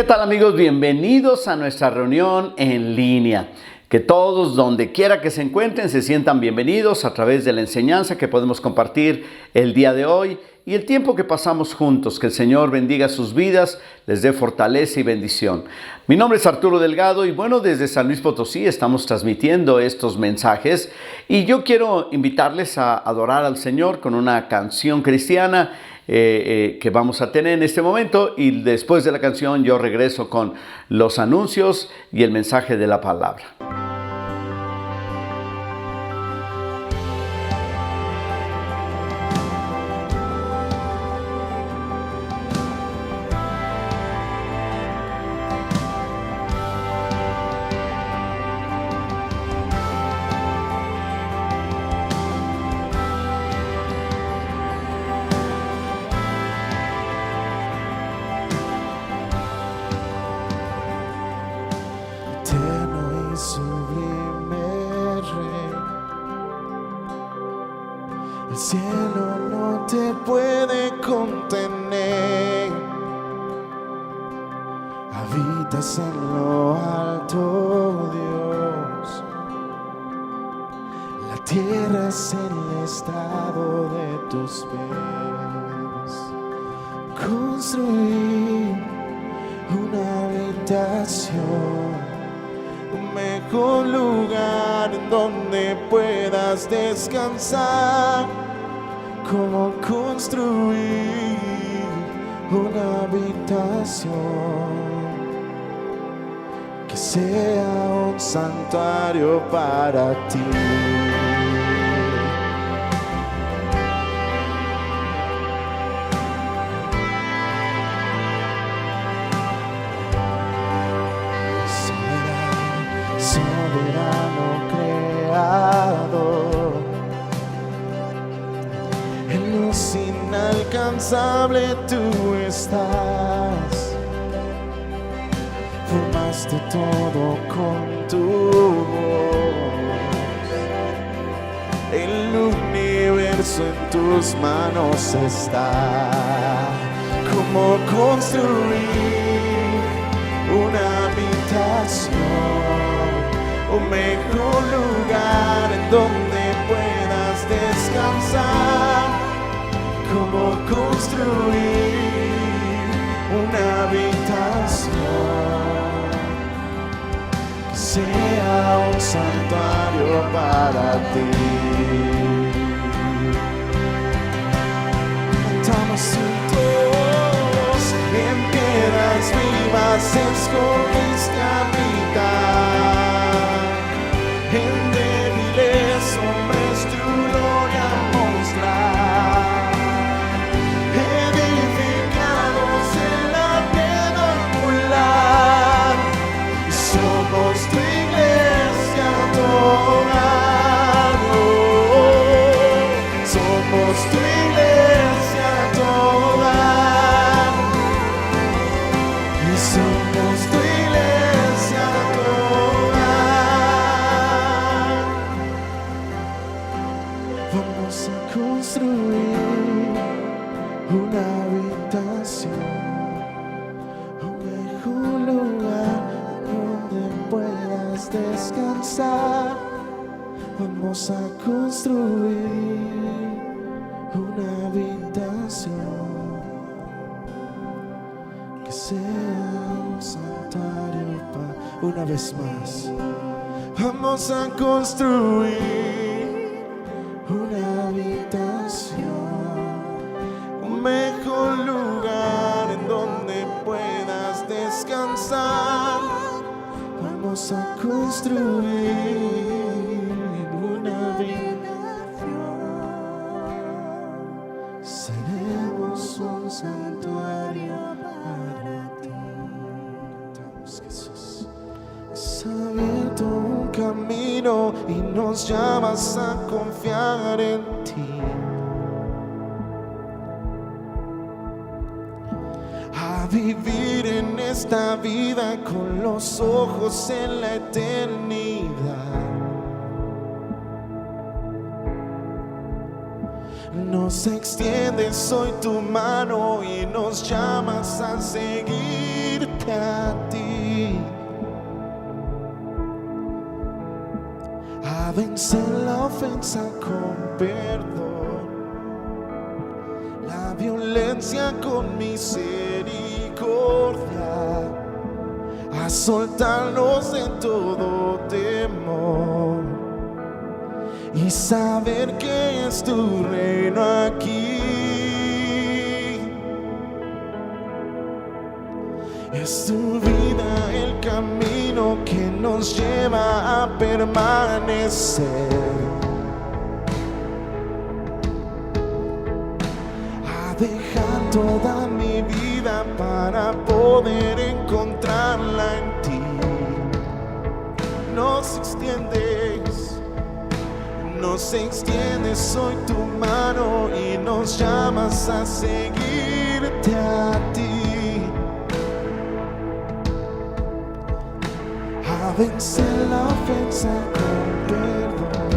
¿Qué tal, amigos? Bienvenidos a nuestra reunión en línea. Que todos, donde quiera que se encuentren, se sientan bienvenidos a través de la enseñanza que podemos compartir el día de hoy y el tiempo que pasamos juntos. Que el Señor bendiga sus vidas, les dé fortaleza y bendición. Mi nombre es Arturo Delgado y bueno, desde San Luis Potosí estamos transmitiendo estos mensajes y yo quiero invitarles a adorar al Señor con una canción cristiana que vamos a tener en este momento, y después de la canción yo regreso con los anuncios y el mensaje de la palabra. El cielo no te puede contener, habitas en lo alto, Dios. La tierra es el estrado de tus pies. Construir una habitación, un mejor lugar en donde puedas descansar. Cómo construir una habitación que sea un santuario para ti. Soberano creador, en luz inalcanzable tú estás. Formaste todo con tu voz, el universo en tus manos está. ¿Cómo construir una habitación, un mejor lugar en donde puedas descansar? ¿Cómo construir una habitación que sea un santuario para ti? Cantamos juntos: en piedras vivas escogiste habitar, en débiles hombres tu gloria mostrar, edificados en la piedra angular. Somos tu iglesia, tu hogar. Somos tu iglesia, tu hogar. Y somos tu iglesia, tu hogar. Vamos a construir una habitación, un mejor lugar donde puedas descansar. Vamos a construir una habitación que sea un santuario para... Una vez más, vamos a construir una habitación, un mejor lugar en donde puedas descansar. Vamos a construir una habitación, seremos un santuario para ti. Cantamos, Jesús. Has abierto un camino y nos llamas a confiar en ti, a vivir en esta vida con los ojos en la eternidad. Nos extiendes hoy tu mano y nos llamas a seguirte a ti, a vencer la ofensa con perdón, la violencia con misericordia, a soltarnos de todo temor y saber que es tu reino aquí. Es tu vida el camino que nos lleva a permanecer, a dejar toda mi vida para poder encontrarla en ti. Nos extiendes hoy tu mano y nos llamas a seguirte a ti, a vencer la ofensa con perdón,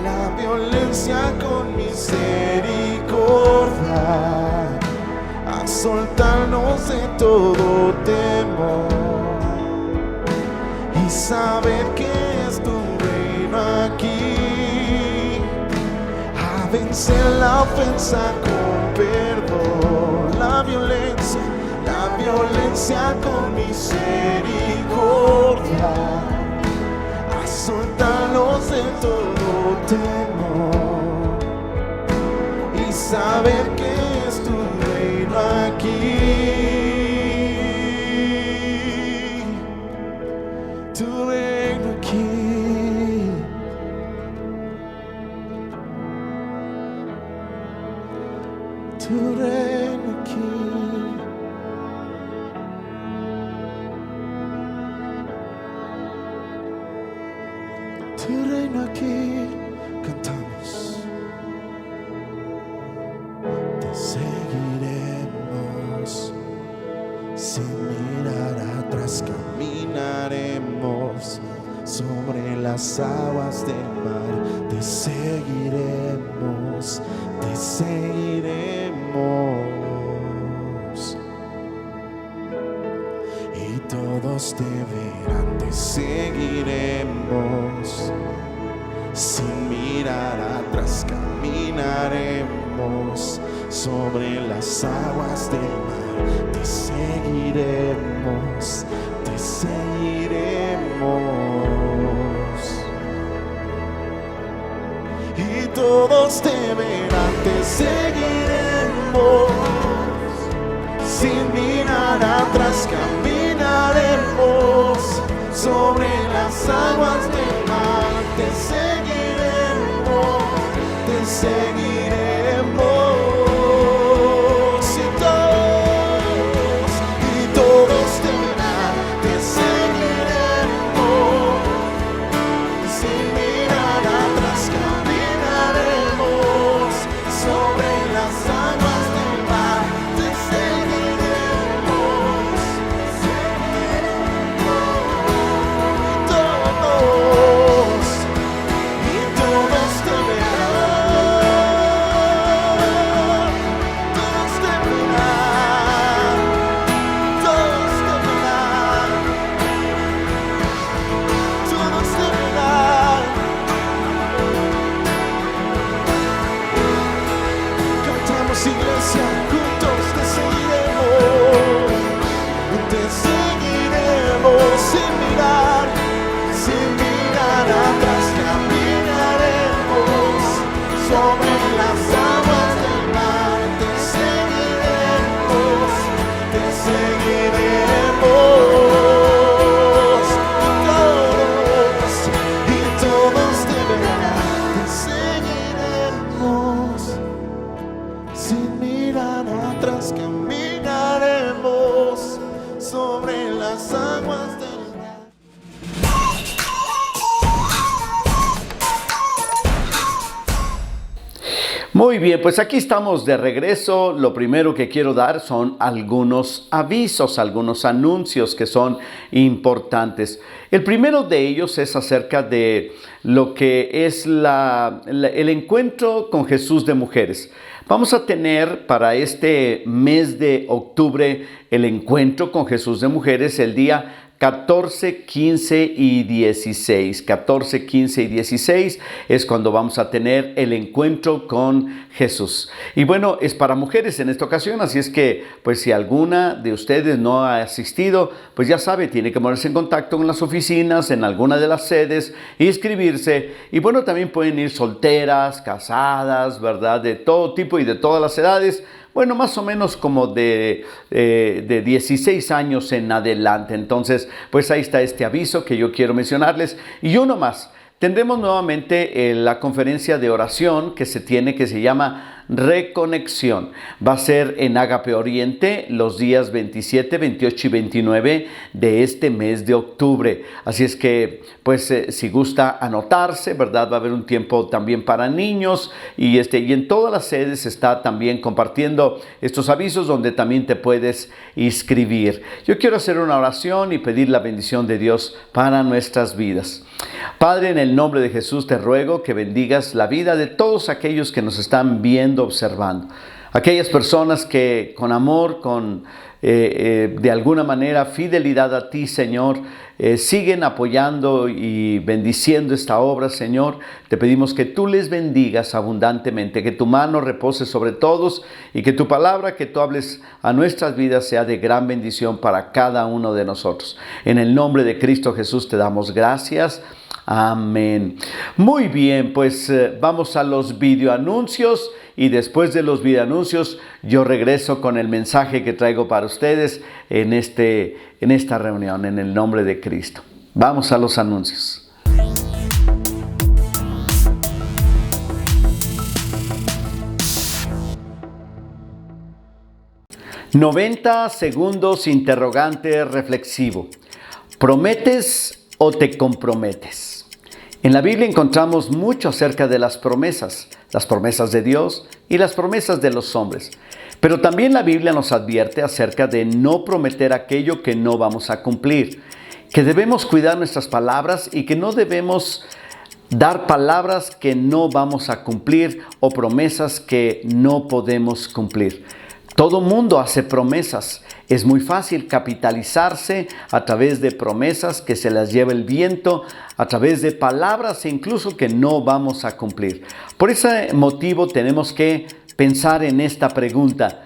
la violencia con misericordia, a soltarnos de todo temor y saber que es tu aquí, a vencer la ofensa con perdón, la violencia con misericordia, a soltarnos de todo temor y saber que es tu reino aquí, tu reino aquí. Tu reino aquí, tu reino aquí. Cantamos. Te seguiremos, sin mirar atrás caminaremos sobre las aguas del mar. Te seguiremos, te seguiremos, y todos te verán. Te seguiremos, sin mirar atrás caminaremos sobre las aguas del mar. Te seguiremos, te seguiremos, y todos te verán. Te seguiremos, sin mirar atrás caminaremos sobre las aguas del mar. Te seguiremos, te seguiremos, y todos te verán. Te seguiremos, sin mirar atrás caminaremos sobre las aguas del mar. Te seguiremos, y todos te verán. Muy bien, pues aquí estamos de regreso. Lo primero que quiero dar son algunos avisos, algunos anuncios que son importantes. El primero de ellos es acerca de lo que es el encuentro con Jesús de mujeres. Vamos a tener para este mes de octubre el encuentro con Jesús de mujeres el día 14, 15 y 16. 14, 15 y 16 es cuando vamos a tener el encuentro con Jesús. Y bueno, es para mujeres en esta ocasión, así es que pues si alguna de ustedes no ha asistido, pues ya sabe, tiene que ponerse en contacto con las oficinas, en alguna de las sedes, inscribirse. Y bueno, también pueden ir solteras, casadas, ¿verdad? De todo tipo y de todas las edades. Bueno, más o menos como de 16 años en adelante. Entonces, pues ahí está este aviso que yo quiero mencionarles. Y uno más. Tendremos nuevamente la conferencia de oración que se llama Reconexión. Va a ser en Ágape Oriente los días 27, 28 y 29 de este mes de octubre. Así es que, pues, si gusta anotarse, ¿verdad? Va a haber un tiempo también para niños y en todas las sedes está también compartiendo estos avisos donde también te puedes inscribir. Yo quiero hacer una oración y pedir la bendición de Dios para nuestras vidas. Padre, en el nombre de Jesús te ruego que bendigas la vida de todos aquellos que nos están viendo, observando. Aquellas personas que con amor, de alguna manera fidelidad a ti, Señor, siguen apoyando y bendiciendo esta obra, Señor. Te pedimos que tú les bendigas abundantemente, que tu mano repose sobre todos y que tu palabra que tú hables a nuestras vidas sea de gran bendición para cada uno de nosotros. En el nombre de Cristo Jesús te damos gracias. Amén. Muy bien, pues vamos a los videoanuncios y después de los videoanuncios yo regreso con el mensaje que traigo para ustedes en esta reunión en el nombre de Cristo. Vamos a los anuncios. $90 segundos interrogante reflexivo. ¿Prometes o te comprometes? En la Biblia encontramos mucho acerca de las promesas de Dios y las promesas de los hombres. Pero también la Biblia nos advierte acerca de no prometer aquello que no vamos a cumplir, que debemos cuidar nuestras palabras y que no debemos dar palabras que no vamos a cumplir o promesas que no podemos cumplir. Todo mundo hace promesas. Es muy fácil capitalizarse a través de promesas que se las lleva el viento, a través de palabras incluso que no vamos a cumplir. Por ese motivo tenemos que pensar en esta pregunta: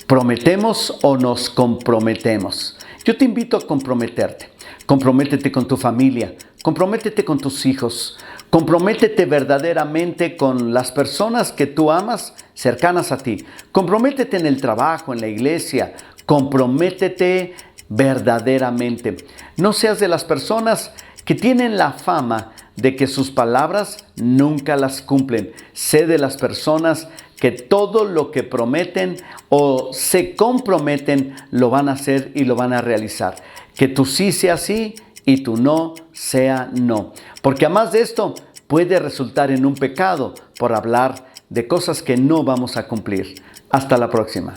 ¿prometemos o nos comprometemos? Yo te invito a comprometerte. Comprométete con tu familia, comprométete con tus hijos, comprométete verdaderamente con las personas que tú amas cercanas a ti. Comprométete en el trabajo, en la iglesia, comprométete verdaderamente. No seas de las personas que tienen la fama de que sus palabras nunca las cumplen. Sé de las personas que todo lo que prometen o se comprometen lo van a hacer y lo van a realizar. Que tu sí sea sí y tu no sea no. Porque además de esto puede resultar en un pecado por hablar de cosas que no vamos a cumplir. Hasta la próxima.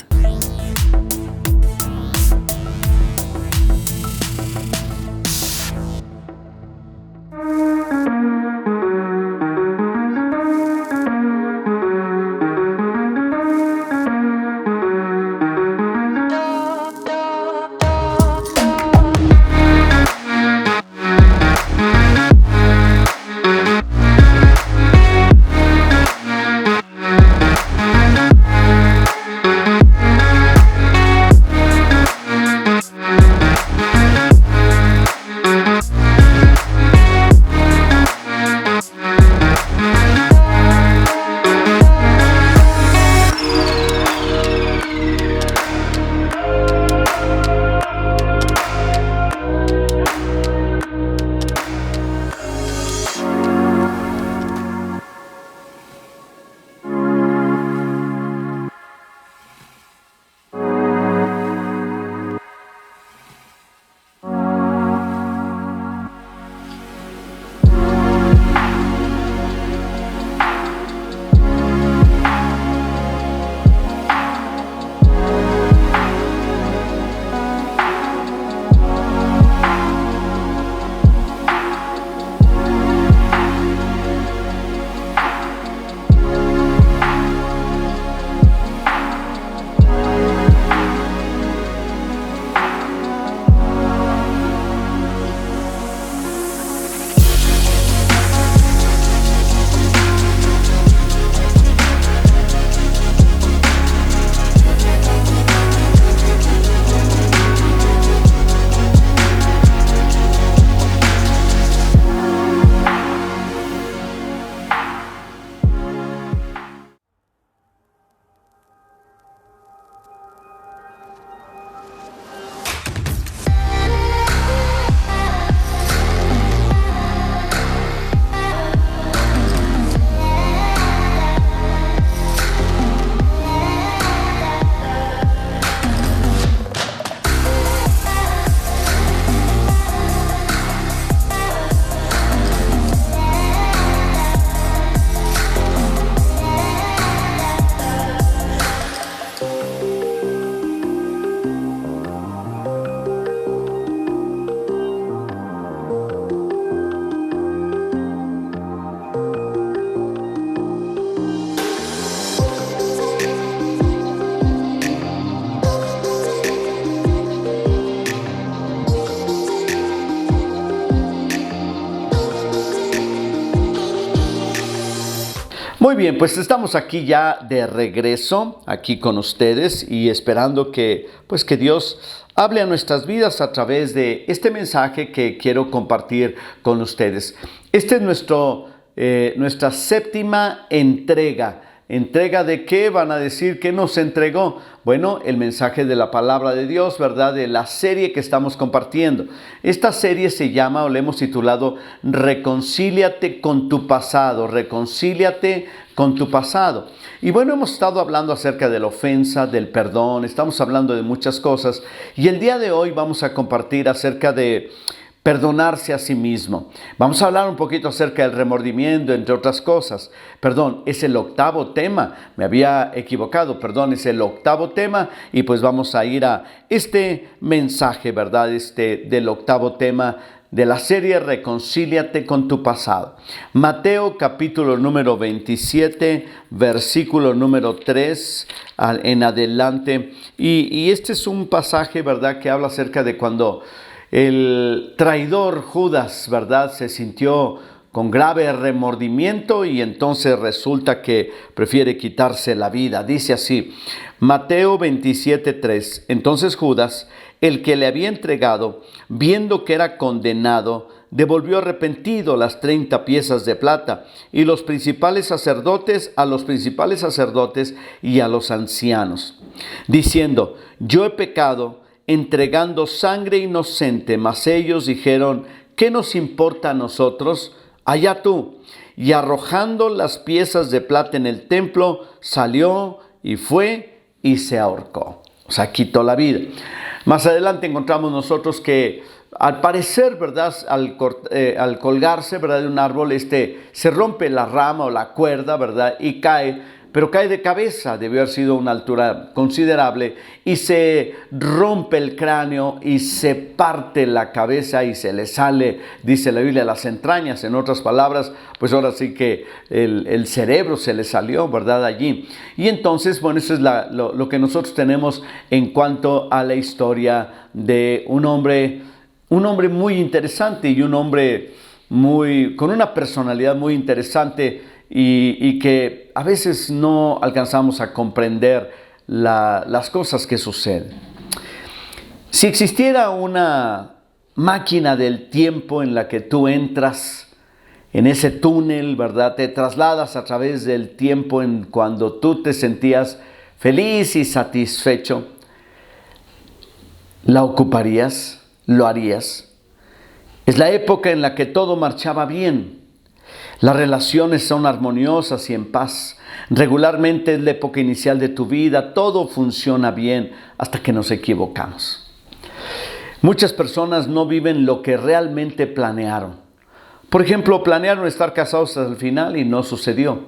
Muy bien, pues estamos aquí ya de regreso, aquí con ustedes y esperando que Dios hable a nuestras vidas a través de este mensaje que quiero compartir con ustedes. Este es nuestra séptima entrega. ¿Entrega de qué? Van a decir, ¿qué nos entregó? Bueno, el mensaje de la palabra de Dios, ¿verdad? De la serie que estamos compartiendo. Esta serie se llama, o le hemos titulado, Reconcíliate con tu pasado. Reconcíliate con tu pasado. Y bueno, hemos estado hablando acerca de la ofensa, del perdón, estamos hablando de muchas cosas. Y el día de hoy vamos a compartir acerca de perdonarse a sí mismo. Vamos a hablar un poquito acerca del remordimiento, entre otras cosas. Perdón, es el octavo tema. Me había equivocado, perdón, es el octavo tema. Y pues vamos a ir a este mensaje, ¿verdad? Del octavo tema de la serie Reconcíliate con tu pasado. Mateo capítulo número 27, versículo número 3 en adelante. Y este es un pasaje, ¿verdad? Que habla acerca de cuando el traidor Judas, ¿verdad?, se sintió con grave remordimiento y entonces resulta que prefiere quitarse la vida. Dice así, Mateo 27:3. Entonces Judas, el que le había entregado, viendo que era condenado, devolvió arrepentido las 30 piezas de plata y a los principales sacerdotes y a los ancianos, diciendo, yo he pecado entregando sangre inocente. Mas ellos dijeron, ¿qué nos importa a nosotros? Allá tú. Y arrojando las piezas de plata en el templo, salió y fue y se ahorcó. O sea, quitó la vida. Más adelante encontramos nosotros que al parecer, ¿verdad?, al colgarse, ¿verdad?, de un árbol, se rompe la rama o la cuerda, ¿verdad?, y cae. Pero cae de cabeza, debió haber sido una altura considerable, y se rompe el cráneo y se parte la cabeza y se le sale, dice la Biblia, las entrañas. En otras palabras, pues ahora sí que el cerebro se le salió, ¿verdad?, allí. Y entonces, bueno, eso es lo que nosotros tenemos en cuanto a la historia de un hombre muy interesante y un hombre con una personalidad muy interesante, y que a veces no alcanzamos a comprender las cosas que suceden. Si existiera una máquina del tiempo en la que tú entras en ese túnel, ¿verdad?, te trasladas a través del tiempo en cuando tú te sentías feliz y satisfecho, ¿la ocuparías? ¿Lo harías? Es la época en la que todo marchaba bien. Las relaciones son armoniosas y en paz. Regularmente es la época inicial de tu vida. Todo funciona bien hasta que nos equivocamos. Muchas personas no viven lo que realmente planearon. Por ejemplo, planearon estar casados hasta el final y no sucedió.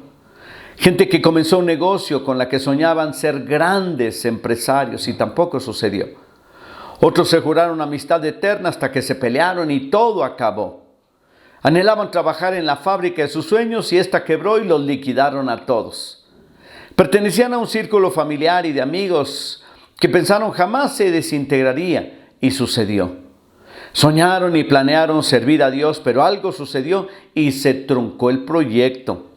Gente que comenzó un negocio con la que soñaban ser grandes empresarios y tampoco sucedió. Otros se juraron amistad eterna hasta que se pelearon y todo acabó. Anhelaban trabajar en la fábrica de sus sueños y esta quebró y los liquidaron a todos. Pertenecían a un círculo familiar y de amigos que pensaron jamás se desintegraría y sucedió. Soñaron y planearon servir a Dios, pero algo sucedió y se truncó el proyecto.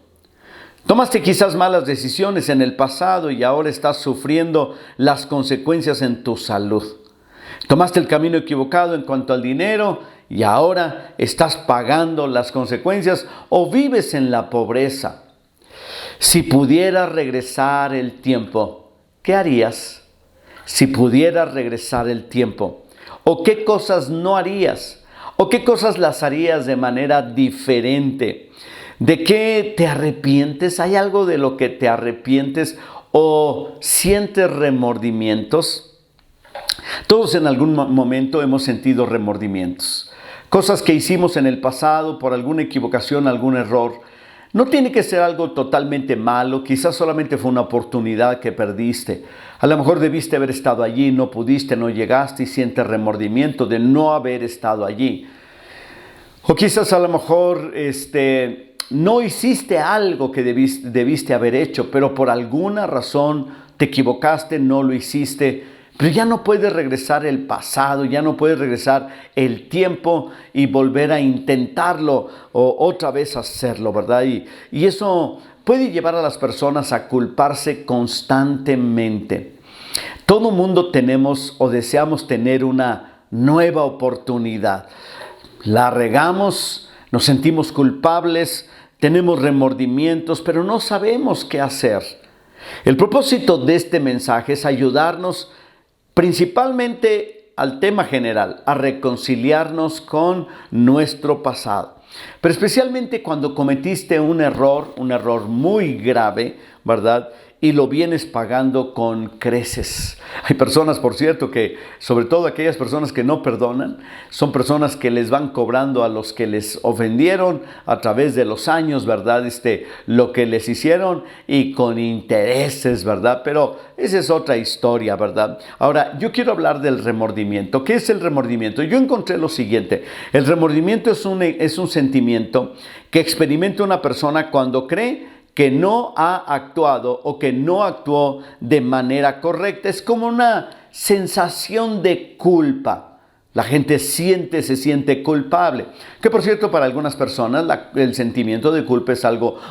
Tomaste quizás malas decisiones en el pasado y ahora estás sufriendo las consecuencias en tu salud. Tomaste el camino equivocado en cuanto al dinero y ahora estás pagando las consecuencias o vives en la pobreza. Si pudieras regresar el tiempo, ¿qué harías? Si pudieras regresar el tiempo, ¿o qué cosas no harías? ¿O qué cosas las harías de manera diferente? ¿De qué te arrepientes? ¿Hay algo de lo que te arrepientes o sientes remordimientos? Todos en algún momento hemos sentido remordimientos. Cosas que hicimos en el pasado por alguna equivocación, algún error. No tiene que ser algo totalmente malo, quizás solamente fue una oportunidad que perdiste. A lo mejor debiste haber estado allí, no pudiste, no llegaste y sientes remordimiento de no haber estado allí. O quizás a lo mejor no hiciste algo que debiste haber hecho, pero por alguna razón te equivocaste, no lo hiciste. Pero ya no puedes regresar el pasado, ya no puedes regresar el tiempo y volver a intentarlo o otra vez hacerlo, ¿verdad? Y eso puede llevar a las personas a culparse constantemente. Todo mundo tenemos o deseamos tener una nueva oportunidad. La regamos, nos sentimos culpables, tenemos remordimientos, pero no sabemos qué hacer. El propósito de este mensaje es ayudarnos principalmente al tema general, a reconciliarnos con nuestro pasado. Pero especialmente cuando cometiste un error muy grave, ¿verdad? Y lo vienes pagando con creces. Hay personas, por cierto, que sobre todo aquellas personas que no perdonan, son personas que les van cobrando a los que les ofendieron a través de los años, ¿verdad? Lo que les hicieron y con intereses, ¿verdad? Pero esa es otra historia, ¿verdad? Ahora, yo quiero hablar del remordimiento. ¿Qué es el remordimiento? Yo encontré lo siguiente. El remordimiento es un sentimiento que experimenta una persona cuando cree que no ha actuado o que no actuó de manera correcta. Es como una sensación de culpa. La gente se siente culpable. Que por cierto, para algunas personas el sentimiento de culpa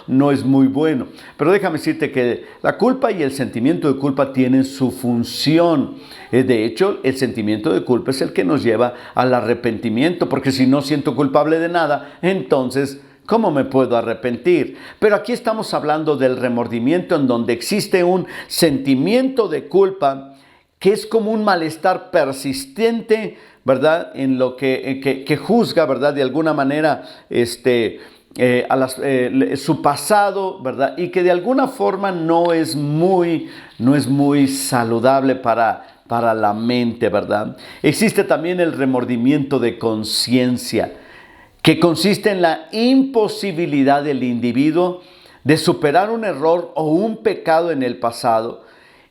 no es muy bueno. Pero déjame decirte que la culpa y el sentimiento de culpa tienen su función. De hecho, el sentimiento de culpa es el que nos lleva al arrepentimiento. Porque si no siento culpable de nada, entonces ¿cómo me puedo arrepentir? Pero aquí estamos hablando del remordimiento, en donde existe un sentimiento de culpa que es como un malestar persistente, ¿verdad? En lo que juzga, ¿verdad? De alguna manera, su pasado, ¿verdad? Y que de alguna forma no es muy saludable para la mente, ¿verdad? Existe también el remordimiento de conciencia, que consiste en la imposibilidad del individuo de superar un error o un pecado en el pasado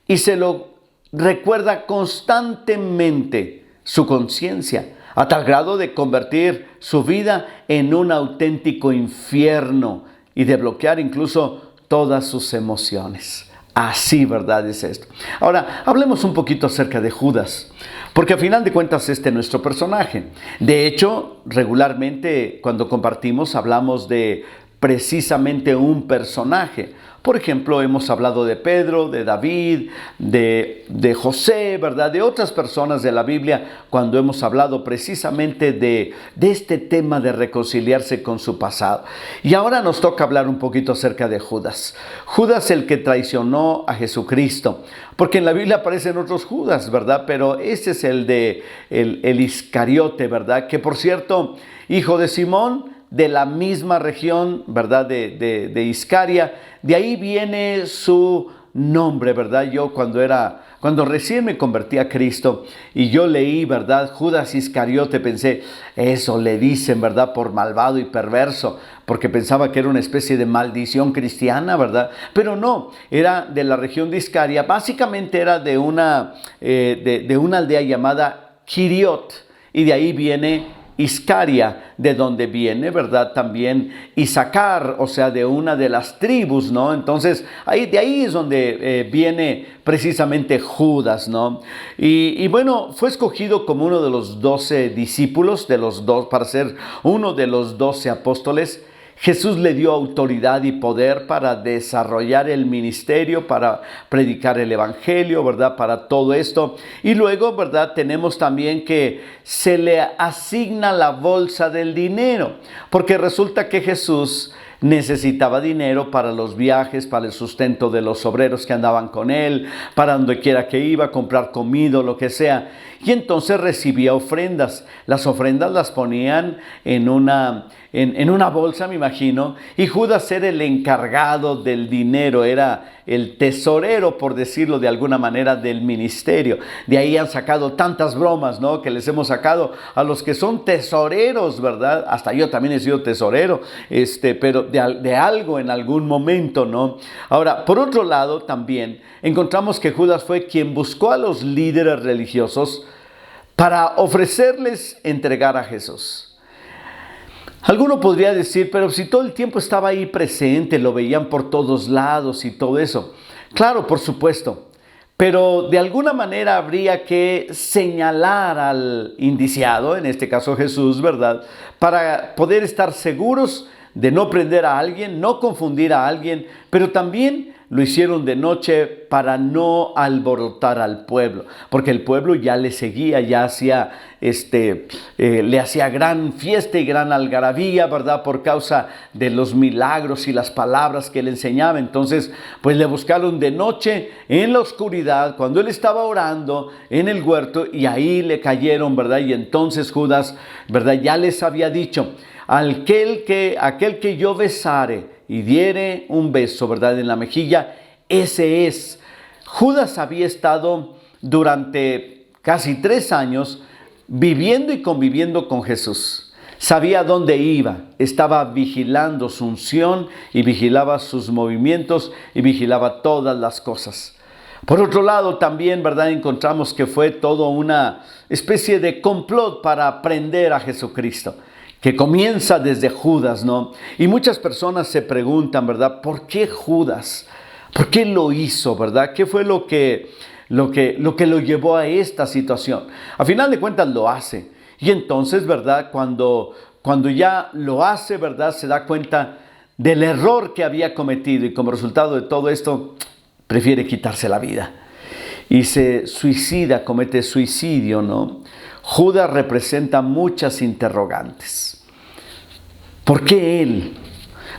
y se lo recuerda constantemente su conciencia, a tal grado de convertir su vida en un auténtico infierno y de bloquear incluso todas sus emociones. Así, ¿verdad? Es esto. Ahora, hablemos un poquito acerca de Judas, porque a final de cuentas este es nuestro personaje. De hecho, regularmente cuando compartimos hablamos de precisamente un personaje. Por ejemplo, hemos hablado de Pedro, de David, de José, ¿verdad? De otras personas de la Biblia cuando hemos hablado precisamente de este tema de reconciliarse con su pasado. Y ahora nos toca hablar un poquito acerca de Judas. Judas, el que traicionó a Jesucristo. Porque en la Biblia aparecen otros Judas, ¿verdad? Pero ese es el Iscariote, ¿verdad? Que por cierto, hijo de Simón, de la misma región, ¿verdad? De Iscaria. De ahí viene su nombre, ¿verdad? Yo cuando recién me convertí a Cristo y yo leí, ¿verdad? Judas Iscariote, pensé, eso le dicen, ¿verdad? Por malvado y perverso, porque pensaba que era una especie de maldición cristiana, ¿verdad? Pero no, era de la región de Iscaria, básicamente era de una aldea llamada Quiriot, y de ahí viene Iscaria, de donde viene, ¿verdad? También Isaacar, o sea, de una de las tribus, ¿no? Entonces, de ahí es donde viene precisamente Judas, ¿no? Y bueno, fue escogido como uno de los 12 discípulos, para ser uno de los 12 apóstoles. Jesús le dio autoridad y poder para desarrollar el ministerio, para predicar el evangelio, ¿verdad? Para todo esto. Y luego, ¿verdad? Tenemos también que se le asigna la bolsa del dinero, porque resulta que Jesús necesitaba dinero para los viajes, para el sustento de los obreros que andaban con él, para donde quiera que iba, comprar comida o lo que sea. Y entonces recibía ofrendas. Las ofrendas las ponían en una bolsa, me imagino, y Judas era el encargado del dinero, era el tesorero, por decirlo de alguna manera, del ministerio. De ahí han sacado tantas bromas, ¿no? Que les hemos sacado a los que son tesoreros, ¿verdad? Hasta yo también he sido tesorero, pero de algo en algún momento, ¿no? Ahora, por otro lado, también encontramos que Judas fue quien buscó a los líderes religiosos para ofrecerles entregar a Jesús. Alguno podría decir, pero si todo el tiempo estaba ahí presente, lo veían por todos lados y todo eso. Claro, por supuesto, pero de alguna manera habría que señalar al indiciado, en este caso Jesús, ¿verdad? Para poder estar seguros de no prender a alguien, no confundir a alguien, pero también lo hicieron de noche para no alborotar al pueblo, porque el pueblo ya le seguía, ya hacía, le hacía gran fiesta y gran algarabía, ¿verdad? Por causa de los milagros y las palabras que él enseñaba. Entonces, pues le buscaron de noche, en la oscuridad, cuando él estaba orando en el huerto, y ahí le cayeron, ¿verdad? Y entonces Judas, ¿verdad? Ya les había dicho: aquel que yo besare y diere un beso, ¿verdad?, en la mejilla, ese es. Judas había estado durante casi 3 años viviendo y conviviendo con Jesús. Sabía dónde iba, estaba vigilando su unción y vigilaba sus movimientos y vigilaba todas las cosas. Por otro lado, también, ¿verdad?, encontramos que fue todo una especie de complot para prender a Jesucristo, que comienza desde Judas, ¿no? Y muchas personas se preguntan, ¿verdad?, ¿por qué Judas? ¿Por qué lo hizo, verdad? ¿Qué fue lo que lo llevó a esta situación? A final de cuentas lo hace. Y entonces, ¿verdad?, cuando ya lo hace, ¿verdad?, se da cuenta del error que había cometido, y como resultado de todo esto, prefiere quitarse la vida. Y se suicida, comete suicidio, ¿no? Judas representa muchas interrogantes. ¿Por qué él?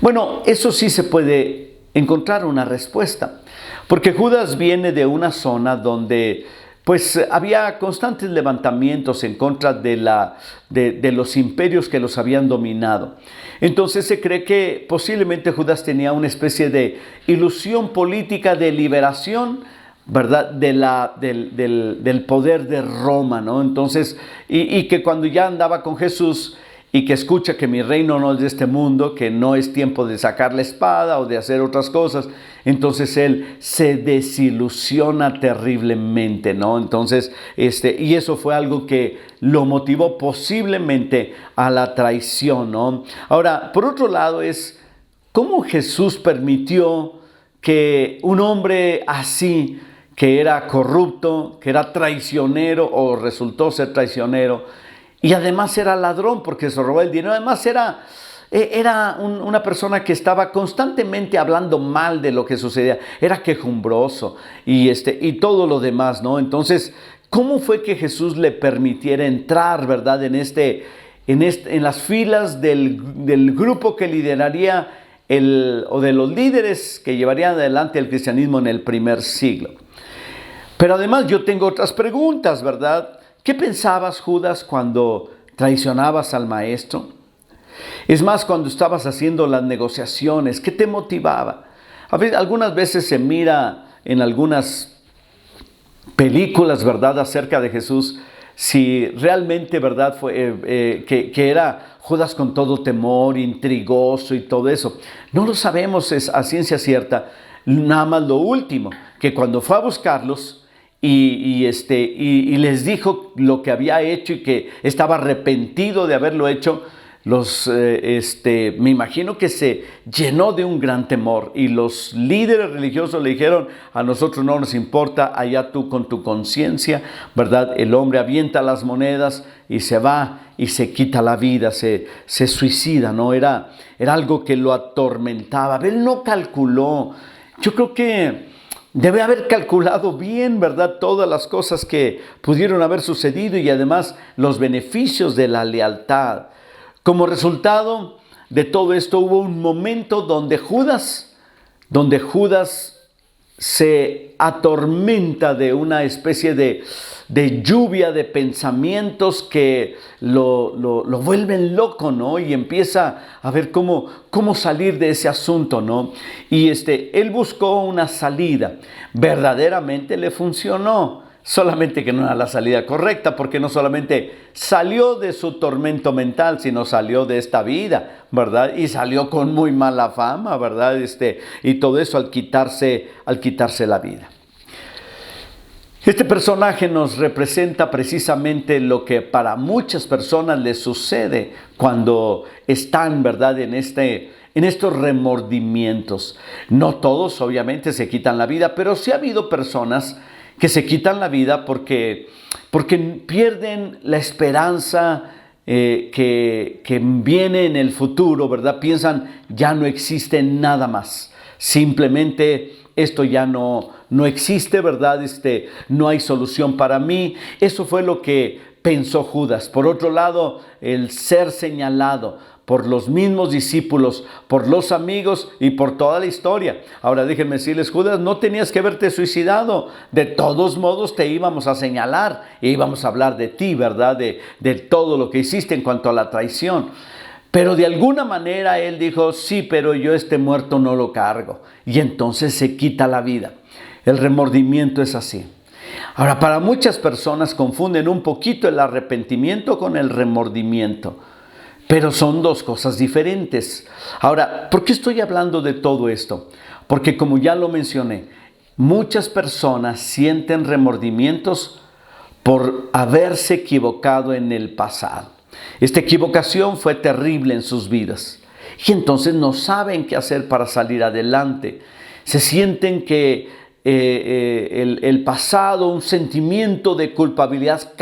Bueno, eso sí se puede encontrar una respuesta. Porque Judas viene de una zona donde pues había constantes levantamientos en contra de los imperios que los habían dominado. Entonces se cree que posiblemente Judas tenía una especie de ilusión política de liberación, ¿verdad?, del poder de Roma, ¿no? Entonces, y que cuando ya andaba con Jesús y que escucha que mi reino no es de este mundo, que no es tiempo de sacar la espada o de hacer otras cosas, entonces él se desilusiona terriblemente, ¿no? Entonces, y eso fue algo que lo motivó posiblemente a la traición, ¿no? Ahora, por otro lado, es cómo Jesús permitió que un hombre así, que era corrupto, que era traicionero o resultó ser traicionero, y además era ladrón porque se robó el dinero, además era una persona que estaba constantemente hablando mal de lo que sucedía, era quejumbroso y todo lo demás, ¿no? Entonces, ¿cómo fue que Jesús le permitiera entrar, verdad, en las filas del grupo que lideraría o de los líderes que llevarían adelante el cristianismo en el primer siglo? Pero además yo tengo otras preguntas, ¿verdad? ¿Qué pensabas, Judas, cuando traicionabas al maestro? Es más, cuando estabas haciendo las negociaciones, ¿qué te motivaba? Algunas veces se mira en algunas películas, ¿verdad?, acerca de Jesús, si realmente, ¿verdad?, fue que era Judas con todo temor, intrigoso y todo eso. No lo sabemos a ciencia cierta, nada más lo último, que cuando fue a buscarlos, y les dijo lo que había hecho y que estaba arrepentido de haberlo hecho, me imagino que se llenó de un gran temor, y los líderes religiosos le dijeron: a nosotros no nos importa, allá tú con tu conciencia, ¿verdad? El hombre avienta las monedas y se va y se quita la vida, se suicida, ¿no? Era algo que lo atormentaba. Él no calculó. Yo creo que debe haber calculado bien, ¿verdad?, todas las cosas que pudieron haber sucedido y además los beneficios de la lealtad. Como resultado de todo esto, hubo un momento donde Judas se atormenta de una especie de lluvia de pensamientos que lo vuelven loco, ¿no? Y empieza a ver cómo salir de ese asunto, ¿no? Y él buscó una salida. Verdaderamente le funcionó. Solamente que no era la salida correcta, porque no solamente salió de su tormento mental, sino salió de esta vida, ¿verdad? Y salió con muy mala fama, ¿verdad? Y todo eso al quitarse la vida. Este personaje nos representa precisamente lo que para muchas personas les sucede cuando están, ¿verdad?, en estos remordimientos. No todos, obviamente, se quitan la vida, pero sí ha habido personas que se quitan la vida porque pierden la esperanza que viene en el futuro, ¿verdad? Piensan, ya no existe nada más. Simplemente esto ya no existe, ¿verdad? No hay solución para mí. Eso fue lo que pensó Judas. Por otro lado, el ser señalado por los mismos discípulos, por los amigos y por toda la historia. Ahora déjenme decirles, Judas, no tenías que haberte suicidado. De todos modos te íbamos a señalar e íbamos a hablar de ti, ¿verdad? De todo lo que hiciste en cuanto a la traición. Pero de alguna manera él dijo, sí, pero yo este muerto no lo cargo. Y entonces se quita la vida. El remordimiento es así. Ahora, para muchas personas confunden un poquito el arrepentimiento con el remordimiento. Pero son dos cosas diferentes. Ahora, ¿por qué estoy hablando de todo esto? Porque como ya lo mencioné, muchas personas sienten remordimientos por haberse equivocado en el pasado. Esta equivocación fue terrible en sus vidas. Y entonces no saben qué hacer para salir adelante. Se sienten que el pasado, un sentimiento de culpabilidad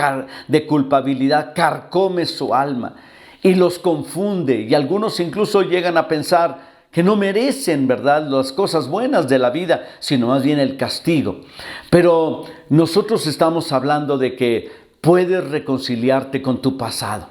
carcome su alma. Y los confunde, y algunos incluso llegan a pensar que no merecen, ¿verdad?, las cosas buenas de la vida, sino más bien el castigo. Pero nosotros estamos hablando de que puedes reconciliarte con tu pasado.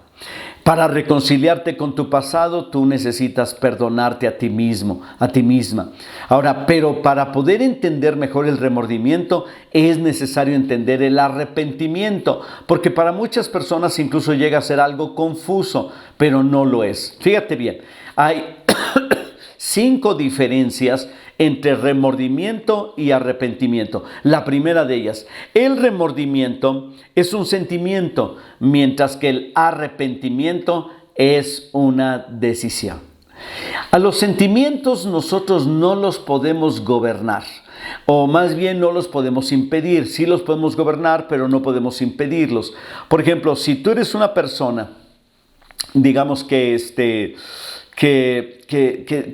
Para reconciliarte con tu pasado, tú necesitas perdonarte a ti mismo, a ti misma. Ahora, pero para poder entender mejor el remordimiento, es necesario entender el arrepentimiento, porque para muchas personas incluso llega a ser algo confuso, pero no lo es. Fíjate bien, hay 5 diferencias entre remordimiento y arrepentimiento. La primera de ellas, el remordimiento es un sentimiento, mientras que el arrepentimiento es una decisión. A los sentimientos nosotros no los podemos gobernar, o más bien no los podemos impedir. Sí los podemos gobernar, pero no podemos impedirlos. Por ejemplo, si tú eres una persona, digamos que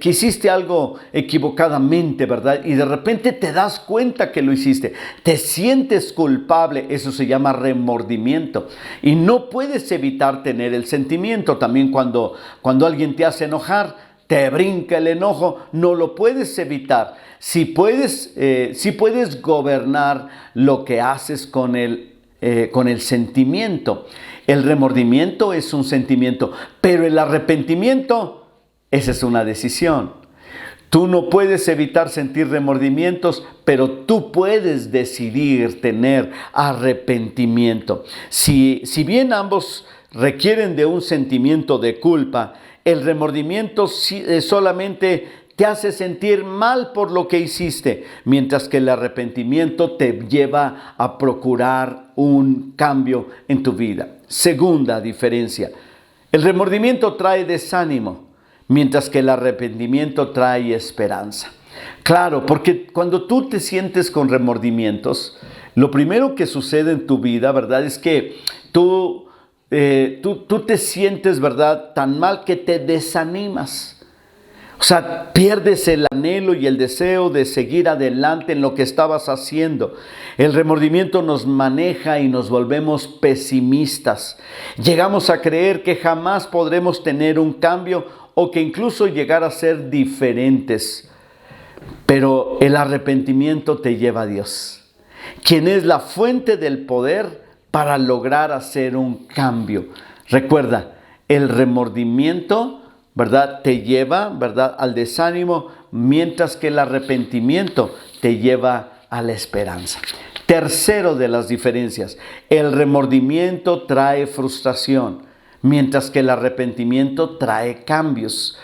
hiciste algo equivocadamente, ¿verdad? Y de repente te das cuenta que lo hiciste. Te sientes culpable. Eso se llama remordimiento. Y no puedes evitar tener el sentimiento. También cuando alguien te hace enojar, te brinca el enojo, no lo puedes evitar. Si puedes gobernar lo que haces con el sentimiento. El remordimiento es un sentimiento, pero el arrepentimiento, esa es una decisión. Tú no puedes evitar sentir remordimientos, pero tú puedes decidir tener arrepentimiento. Si bien ambos requieren de un sentimiento de culpa, el remordimiento solamente te hace sentir mal por lo que hiciste, mientras que el arrepentimiento te lleva a procurar un cambio en tu vida. Segunda diferencia, el remordimiento trae desánimo, mientras que el arrepentimiento trae esperanza. Claro, porque cuando tú te sientes con remordimientos, lo primero que sucede en tu vida, ¿verdad?, es que tú te sientes, ¿verdad?, tan mal que te desanimas. O sea, pierdes el anhelo y el deseo de seguir adelante en lo que estabas haciendo. El remordimiento nos maneja y nos volvemos pesimistas. Llegamos a creer que jamás podremos tener un cambio o que incluso llegar a ser diferentes. Pero el arrepentimiento te lleva a Dios, quien es la fuente del poder para lograr hacer un cambio. Recuerda, el remordimiento, ¿verdad?, te lleva, ¿verdad?, al desánimo, mientras que el arrepentimiento te lleva a la esperanza. Tercero de las diferencias, el remordimiento trae frustración, mientras que el arrepentimiento trae cambios.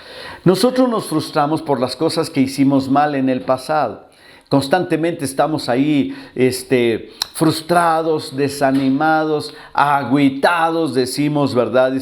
Nosotros nos frustramos por las cosas que hicimos mal en el pasado. Constantemente estamos ahí frustrados, desanimados, agüitados, decimos, ¿verdad?,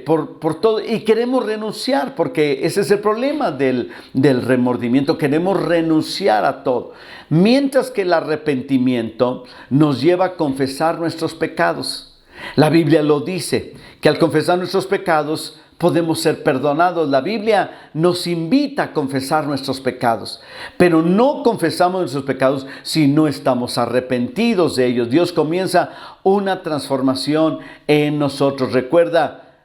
por todo, y queremos renunciar, porque ese es el problema del remordimiento. Queremos renunciar a todo, mientras que el arrepentimiento nos lleva a confesar nuestros pecados. La Biblia lo dice, que al confesar nuestros pecados podemos ser perdonados. La Biblia nos invita a confesar nuestros pecados, pero no confesamos nuestros pecados si no estamos arrepentidos de ellos. Dios comienza una transformación en nosotros. Recuerda,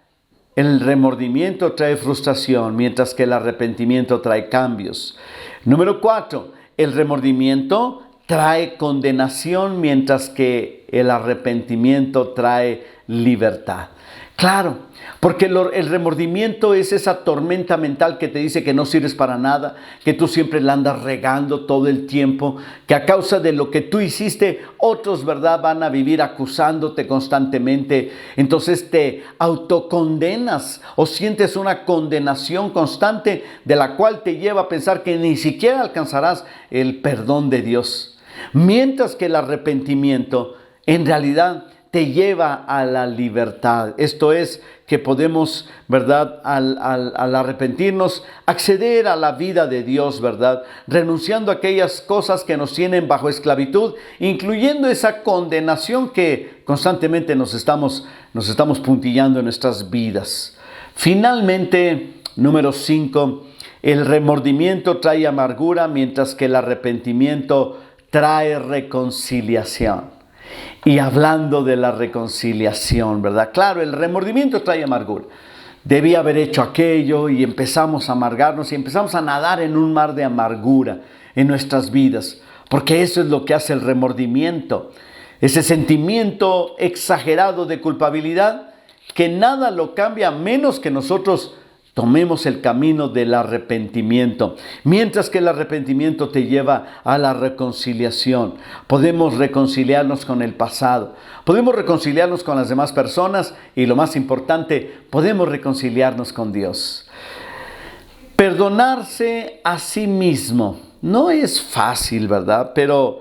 el remordimiento trae frustración, mientras que el arrepentimiento trae cambios. Número 4, el remordimiento trae condenación, mientras que el arrepentimiento trae libertad. Claro, porque el remordimiento es esa tormenta mental que te dice que no sirves para nada, que tú siempre la andas regando todo el tiempo, que a causa de lo que tú hiciste, otros, ¿verdad?, van a vivir acusándote constantemente. Entonces te autocondenas o sientes una condenación constante de la cual te lleva a pensar que ni siquiera alcanzarás el perdón de Dios. Mientras que el arrepentimiento en realidad te lleva a la libertad. Esto es que podemos, ¿verdad?, al arrepentirnos, acceder a la vida de Dios, ¿verdad?, renunciando a aquellas cosas que nos tienen bajo esclavitud, incluyendo esa condenación que constantemente nos estamos puntillando en nuestras vidas. Finalmente, número 5, el remordimiento trae amargura, mientras que el arrepentimiento trae reconciliación. Y hablando de la reconciliación, ¿verdad? Claro, el remordimiento trae amargura. Debí haber hecho aquello y empezamos a amargarnos y empezamos a nadar en un mar de amargura en nuestras vidas. Porque eso es lo que hace el remordimiento. Ese sentimiento exagerado de culpabilidad que nada lo cambia a menos que nosotros tomemos el camino del arrepentimiento, mientras que el arrepentimiento te lleva a la reconciliación. Podemos reconciliarnos con el pasado, podemos reconciliarnos con las demás personas y lo más importante, podemos reconciliarnos con Dios. Perdonarse a sí mismo no es fácil, ¿verdad? Pero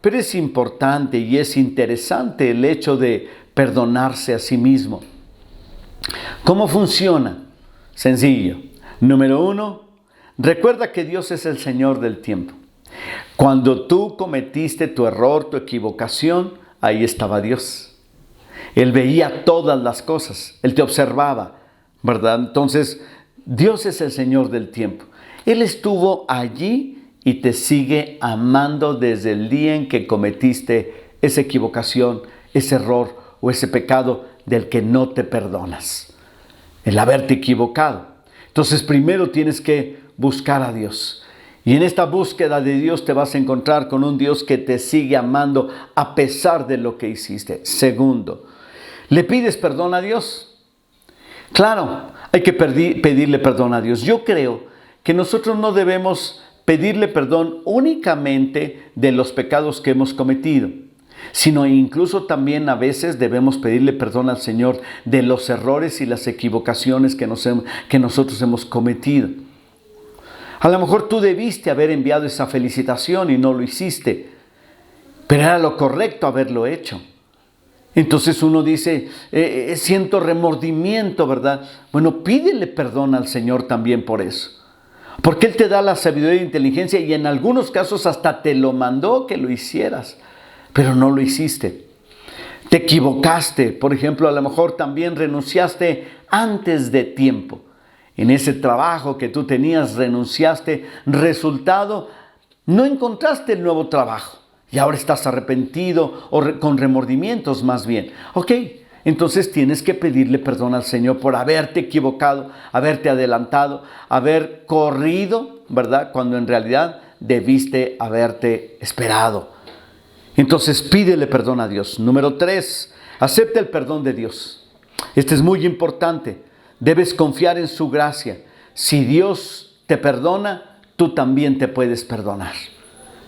es importante y es interesante el hecho de perdonarse a sí mismo. ¿Cómo funciona? Sencillo. Número 1, recuerda que Dios es el Señor del tiempo. Cuando tú cometiste tu error, tu equivocación, ahí estaba Dios. Él veía todas las cosas, Él te observaba, ¿verdad? Entonces, Dios es el Señor del tiempo. Él estuvo allí y te sigue amando desde el día en que cometiste esa equivocación, ese error o ese pecado del que no te perdonas. El haberte equivocado. Entonces primero tienes que buscar a Dios. Y en esta búsqueda de Dios te vas a encontrar con un Dios que te sigue amando a pesar de lo que hiciste. Segundo, ¿le pides perdón a Dios? Claro, hay que pedirle perdón a Dios. Yo creo que nosotros no debemos pedirle perdón únicamente de los pecados que hemos cometido, sino incluso también a veces debemos pedirle perdón al Señor de los errores y las equivocaciones que nosotros hemos cometido. A lo mejor tú debiste haber enviado esa felicitación y no lo hiciste, pero era lo correcto haberlo hecho. Entonces uno dice, siento remordimiento, ¿verdad? Bueno, pídele perdón al Señor también por eso. Porque Él te da la sabiduría e inteligencia y en algunos casos hasta te lo mandó que lo hicieras. Pero no lo hiciste. Te equivocaste. Por ejemplo, a lo mejor también renunciaste antes de tiempo. En ese trabajo que tú tenías, renunciaste. Resultado, no encontraste el nuevo trabajo. Y ahora estás arrepentido o con remordimientos más bien. Ok, entonces tienes que pedirle perdón al Señor por haberte equivocado, haberte adelantado, haber corrido, ¿verdad? Cuando en realidad debiste haberte esperado. Entonces pídele perdón a Dios. Número 3, acepta el perdón de Dios. Este es muy importante. Debes confiar en su gracia. Si Dios te perdona, tú también te puedes perdonar.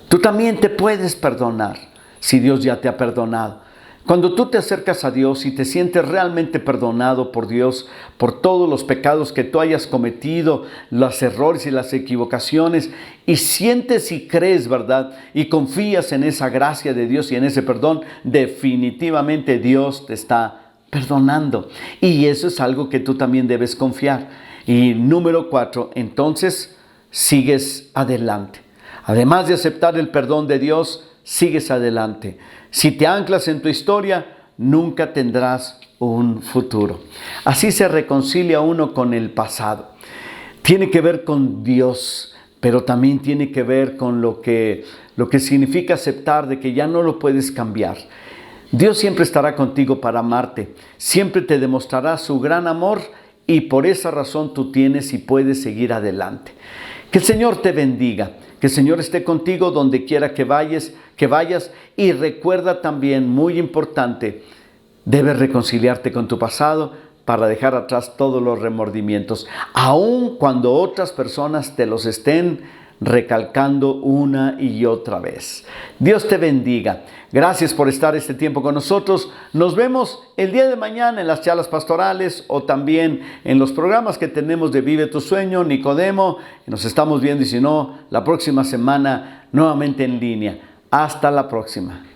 Tú también te puedes perdonar si Dios ya te ha perdonado. Cuando tú te acercas a Dios y te sientes realmente perdonado por Dios, por todos los pecados que tú hayas cometido, los errores y las equivocaciones, y sientes y crees, ¿verdad? Y confías en esa gracia de Dios y en ese perdón, definitivamente Dios te está perdonando. Y eso es algo que tú también debes confiar. Y número 4, entonces sigues adelante. Además de aceptar el perdón de Dios, sigues adelante. Si te anclas en tu historia, nunca tendrás un futuro. Así se reconcilia uno con el pasado. Tiene que ver con Dios, pero también tiene que ver con lo que significa aceptar de que ya no lo puedes cambiar. Dios siempre estará contigo para amarte, siempre te demostrará su gran amor y por esa razón tú tienes y puedes seguir adelante. Que el Señor te bendiga, que el Señor esté contigo donde quiera que vayas y recuerda también, muy importante, debes reconciliarte con tu pasado para dejar atrás todos los remordimientos, aun cuando otras personas te los estén recalcando una y otra vez. Dios te bendiga. Gracias por estar este tiempo con nosotros. Nos vemos el día de mañana en las charlas pastorales o también en los programas que tenemos de Vive tu Sueño, Nicodemo. Nos estamos viendo y si no, la próxima semana nuevamente en línea. Hasta la próxima.